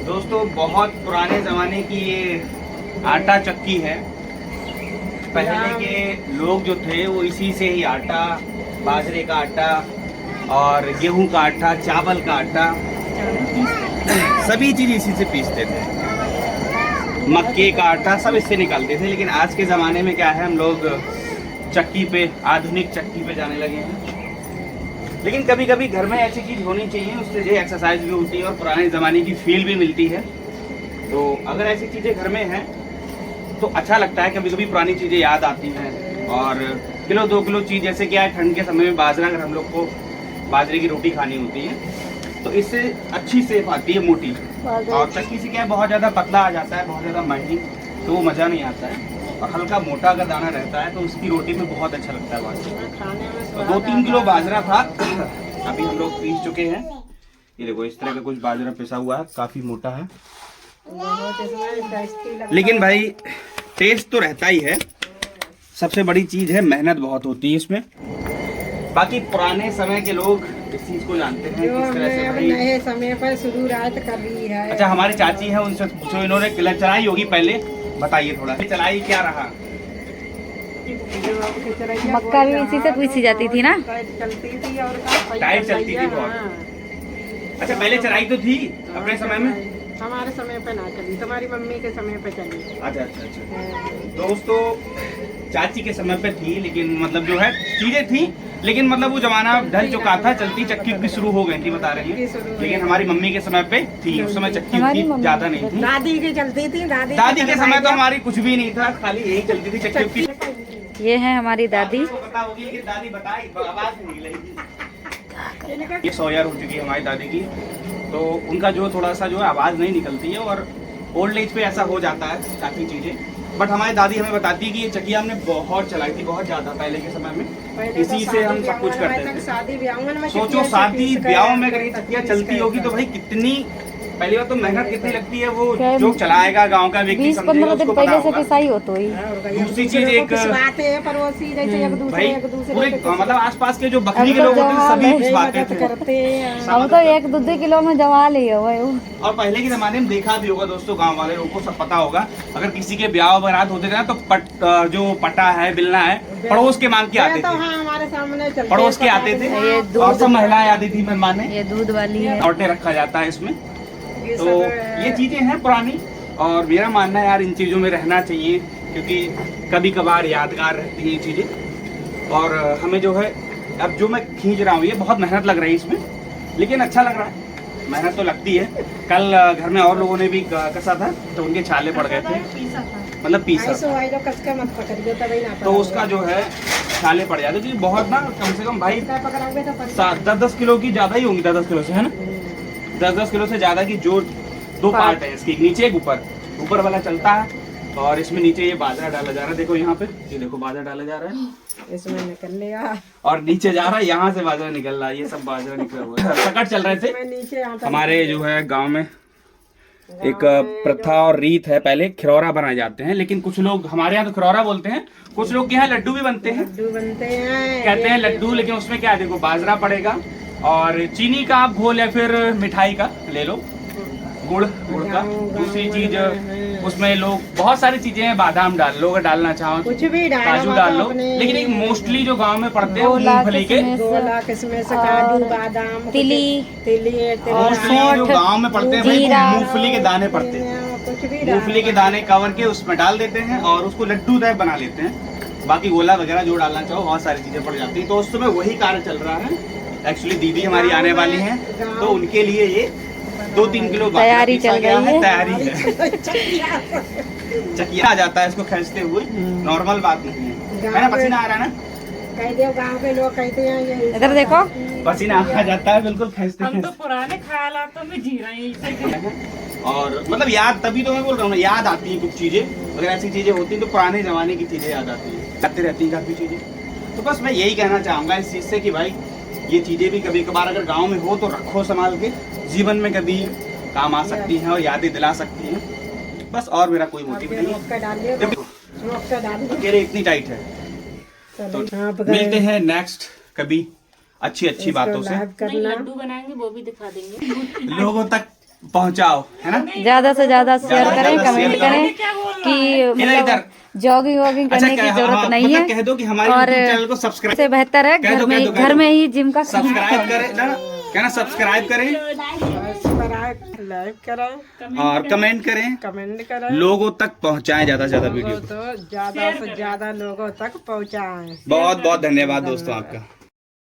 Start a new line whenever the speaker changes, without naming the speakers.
दोस्तों बहुत पुराने ज़माने की ये आटा चक्की है। पहले के लोग जो थे वो इसी से ही आटा, बाजरे का आटा और गेहूं का आटा, चावल का आटा, सभी चीज़ इसी से पीसते थे। मक्के का आटा सब इससे निकालते थे। लेकिन आज के ज़माने में क्या है, हम लोग चक्की पे, आधुनिक चक्की पे जाने लगे हैं। लेकिन कभी कभी घर में ऐसी चीज़ होनी चाहिए, उससे जो एक्सरसाइज भी होती है और पुराने ज़माने की फील भी मिलती है। तो अगर ऐसी चीज़ें घर में हैं तो अच्छा लगता है। कभी कभी पुरानी चीज़ें याद आती हैं। और किलो 2 किलो चीज़, जैसे क्या है ठंड के समय में बाजरा, अगर हम लोग को बाजरे की रोटी खानी होती है तो इससे अच्छी सेफ आती है, मोटी। और चक्की से क्या है, बहुत ज़्यादा पतला आ जाता है, बहुत ज़्यादा महीन, तो वो मज़ा नहीं आता है। और हल्का मोटा अगर दाना रहता है तो उसकी रोटी में बहुत अच्छा लगता है बाजरा। तो 2-3 किलो बाजरा था, अभी हम लोग पीस चुके हैं। ये देखो इस तरह का कुछ बाजरा पिसा हुआ है, काफ़ी मोटा है। लेकिन भाई टेस्ट तो रहता ही है। सबसे बड़ी चीज़ है मेहनत बहुत होती है इसमें। बाकी पुराने समय के लोग इस चीज़ को जानते हैं किस तरह से भाई
नए समय पर शुरुआत कर रही है।
अच्छा, हमारी चाची है, उनसे पूछो, इन्होंने किला चलाई होगी पहले, बताइए थोड़ा चलाई क्या रहा।
मक्का भी इसी से पीसी जाती थी ना,
चलती थी और
टाइट चलती थी बहुत। अच्छा, पहले चलाई तो थी अपने समय में,
हमारे समय पे ना चली, तुम्हारी मम्मी के समय पे चली।
अच्छा अच्छा अच्छा। दोस्तों चाची के समय पे थी, लेकिन मतलब जो है चीजें थी, लेकिन मतलब वो जमाना ढल चुका था, चलती चक्की भी शुरू हो गई थी, बता रही है। लेकिन हमारी मम्मी के समय पे थी, उस समय चक्की उतनी ज्यादा नहीं थी।
दादी की चलती थी,
दादी के समय तो हमारी कुछ भी नहीं था, खाली यही चलती थी चक्की की।
ये है हमारी दादी।
पता होगी कि दादी बताई, आवाज नहीं निकलेगी। ये 100 ईयर हो चुकी है हमारी दादी की, तो उनका जो थोड़ा सा जो है आवाज़ नहीं निकलती है। और ओल्ड एज पे ऐसा हो जाता है काफ़ी चीज़ें। बट हमारी दादी हमें बताती है कि ये चक्कियाँ हमने बहुत चलाई थी, बहुत ज़्यादा पहले के समय में। इसी से हम सब कुछ करते थे। सोचो शादी ब्याह में अगर ये चक्कियाँ चलती होगी तो भाई कितनी, पहली बात तो मेहनत कितनी लगती है। वो जो चलाएगा गांव का व्यक्ति
20-15 दिन पहले से पिसाई हो तो ही।
दूसरी चीज एक भाई पूरे मतलब आसपास के जो बकरी के लोग होते हैं सभी पिसवाते थे।
हम तो 1-2 किलो में जवा लिए हुए।
और पहले के जमाने में देखा भी होगा दोस्तों, गांव वाले लोगों को सब पता होगा, अगर किसी के ब्याह बारात होते थे ना तो जो पटा है, बिलना है, पड़ोस के मांग के आते थे।
हमारे सामने
पड़ोस के आते थे और सब महिलाएं आती थी मेहमान।
ये दूध वाली है,
औटे रखा जाता है इसमें। तो ये चीजें हैं पुरानी, और मेरा मानना है यार इन चीजों में रहना चाहिए, क्योंकि कभी कभार यादगार रहती हैं ये चीजें। और हमें जो है, अब जो मैं खींच रहा हूँ ये बहुत मेहनत लग रही है इसमें, लेकिन अच्छा लग रहा है। मेहनत तो लगती है। कल घर में और लोगों ने भी कसा था तो उनके छाले पड़ गए थे, मतलब पीसा, तो उसका जो है छाले पड़ जाते थे बहुत ना, कम से कम भाई 10-10 किलो की ज्यादा ही होंगी, 10-10 किलो से, है ना, 10-10 किलो से ज्यादा की जो 2 पार्ट है इसकी, नीचे एक ऊपर वाला चलता है। और इसमें नीचे ये बाजरा डाला जा रहा है, देखो यहाँ पे, ये देखो बाजरा डाला जा रहा है,
इसमें निकल लिया
और नीचे जा रहा है, यहाँ से बाजरा निकल रहा है, ये सब बाजरा निकला हुआ है। सकट चल रहे थे हमारे जो है गांव में। एक प्रथा और रीत है, पहले खिरौरा बनाए जाते हैं, लेकिन कुछ लोग हमारे यहाँ तो खिरौरा बोलते हैं, कुछ लोग के यहाँ लड्डू भी बनते हैं, कहते हैं लड्डू। लेकिन उसमें क्या है, देखो बाजरा पड़ेगा और चीनी का आप घोल या फिर मिठाई का ले लो, गुड़ का। दूसरी चीज उसमें लोग बहुत सारी चीजें हैं, बादाम डाल लो अगर डालना चाहो,
कुछ भी
काजू डाल लो। लेकिन एक मोस्टली जो गांव में पड़ते हैं वो मूंगफली के,
काजू, बादाम,
तिली,
मोस्टली जो गांव में पड़ते हैं भाई वो मूंगफली के दाने पड़ते हैं। मूंगफली के दाने कवर के उसमें डाल देते हैं और उसको लड्डू टाइप बना लेते हैं। बाकी गोला वगैरह जो डालना चाहो बहुत सारी चीजें पड़ जाती है। तो उस समय वही कार्य चल रहा है। एक्चुअली दीदी हमारी आने वाली हैं, तो उनके लिए ये 2-3 किलो
तैयारी चल रही है,
तैयारी है। चकिया आ जाता है इसको खींचते हुए, नॉर्मल बात नहीं है। मेरा पसीना आ रहा है ना,
गाँव के लोग कहते हैं ये,
इधर देखो
पसीना आ जाता है बिल्कुल खींचते
हम तो पुराने ख्यालातों में जी रहे हैं।
और मतलब याद, तभी तो मैं बोल रहा हूँ, याद आती है कुछ चीजें। अगर ऐसी चीजें होती तो पुराने जमाने की चीजें याद आती है, आती रहती हैं काफी चीजें। तो बस मैं यही कहना चाहूंगा इस चीज से कि भाई ये चीजें भी कभी कभार अगर गाँव में हो तो रखो संभाल के, जीवन में कभी काम आ सकती हैं और यादें दिला सकती हैं। बस और मेरा कोई मोटिव नहीं है। इतनी टाइट है। तो मिलते हैं नेक्स्ट कभी अच्छी बातों से,
लड्डू बनाएंगे वो भी दिखा देंगे
लोगों तक पहुंचाओ, है ना।
ज्यादा से ज्यादा शेयर
ज्यादा से
करें,
ज्यादा
कमेंट
शेयर
करें
करो।
कि
इधर
मतलब जॉगिंग वॉगिंग करने की जरूरत नहीं है।
कह दो कि हमारे
और
YouTube चैनल को सब्सक्राइब
से बेहतर है
कह दो, कह दो, कह
घर
दो।
में ही जिम का
सब्सक्राइब करें ना, कहना सब्सक्राइब करें
लाइक करें
और कमेंट करें,
कमेंट करें,
लोगों तक पहुंचाएं ज्यादा से ज्यादा वीडियो।
तो ज्यादा से ज्यादा लोगों तक पहुंचाएं।
बहुत बहुत धन्यवाद दोस्तों आपका।